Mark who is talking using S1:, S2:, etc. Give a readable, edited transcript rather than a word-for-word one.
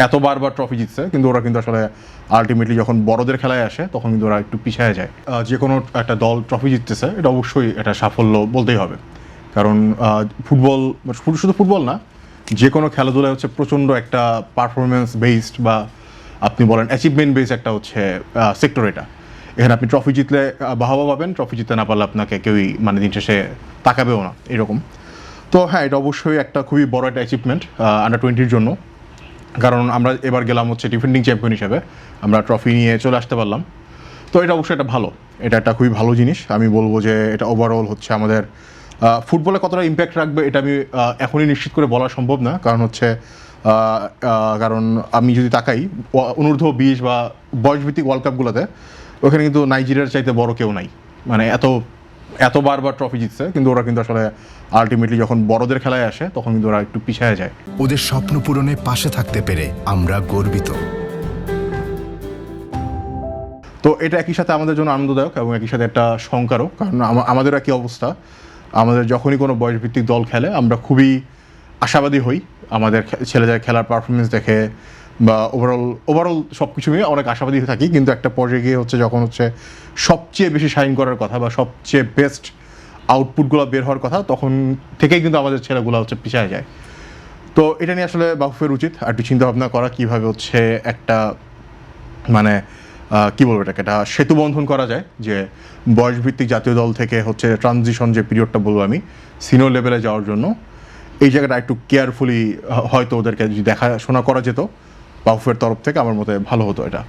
S1: এত বারবার ট্রফি জিতছে, কিন্তু ওরা কিন্তু আসলে আলটিমেটলি যখন বড়দের খেলায় আসে তখন কিন্তু ওরা একটু পিছিয়ে যায়। যে কোনো একটা দল ট্রফি জিততেছে, এটা অবশ্যই এটা সাফল্য বলতেই হবে। কারণ ফুটবল, শুধু ফুটবল না, যে কোনো খেলাধুলায় হচ্ছে প্রচণ্ড একটা পারফরমেন্স বেসড বা আপনি বলেন অ্যাচিভমেন্ট বেসড একটা হচ্ছে সেক্টর। এখানে আপনি ট্রফি জিতলে বাহবা পাবেন, ট্রফি জিততে না পারলে আপনাকে কেউই মানে দিন শেষে তাকাবেও না, এরকম। তো হ্যাঁ, এটা অবশ্যই একটা খুবই বড় একটা অ্যাচিভমেন্ট আন্ডার-20 জন্য। কারণ আমরা এবার গেলাম হচ্ছে ডিফেন্ডিং চ্যাম্পিয়ন হিসেবে, আমরা ট্রফি নিয়ে চলে আসতে পারলাম। তো এটা অবশ্যই একটা ভালো, এটা একটা খুবই ভালো জিনিস। আমি বলবো যে এটা ওভারঅল হচ্ছে আমাদের ফুটবলে কতটা ইম্প্যাক্ট রাখবে এটা আমি এখনই নিশ্চিত করে বলা সম্ভব না। কারণ হচ্ছে কারণ আমি যদি তাকাই অনূর্ধ্ব-20 বা বয়সভিত্তিক ওয়ার্ল্ড কাপগুলোতে, ওখানে কিন্তু নাইজেরিয়ার চাইতে বড় কেউ নাই। মানে এত বারবার ট্রফি জিতছে, কিন্তু ওরা কিন্তু আসলে আলটিমেটলি যখন বড়দের খেলায় আসে তখন কিন্তু ওরা একটু পিছিয়ে যায়।
S2: ওদের স্বপ্ন পূরণে পাশে থাকতে পেরে আমরা গর্বিত।
S1: তো এটা একই সাথে আমাদের জন্য আনন্দদায়ক এবং একই সাথে একটা শঙ্কারও। কারণ আমাদের একই অবস্থা, আমাদের যখনই কোনো বয়সভিত্তিক দল খেলে আমরা খুবই আশাবাদী হই। আমাদের ছেলেদের খেলার পারফরমেন্স দেখে বা ওভারঅল সব কিছু নিয়ে অনেক আশাবাদী হয়ে থাকি। কিন্তু একটা পর্যায়ে গিয়ে হচ্ছে যখন হচ্ছে সবচেয়ে বেশি শাইন করার কথা বা সবচেয়ে বেস্ট আউটপুটগুলো বের হওয়ার কথা, তখন থেকেই কিন্তু আমাদের ছেলেগুলো হচ্ছে পিছিয়ে যায়। তো এটা নিয়ে আসলে বাফুফের উচিত একটু চিন্তাভাবনা করা, কীভাবে হচ্ছে একটা মানে কী বলবো, এটাকে একটা সেতু বন্ধন করা যায়, যে বয়সভিত্তিক জাতীয় দল থেকে হচ্ছে ট্রানজিশন যে পিরিয়ডটা বলবো আমি, সিনিয়র লেভেলে যাওয়ার জন্য এই জায়গাটা একটু কেয়ারফুলি হয়তো ওদেরকে যদি দেখাশোনা করা যেত বাফুফের তরফ থেকে, আমার মতে ভালো হতো এটা।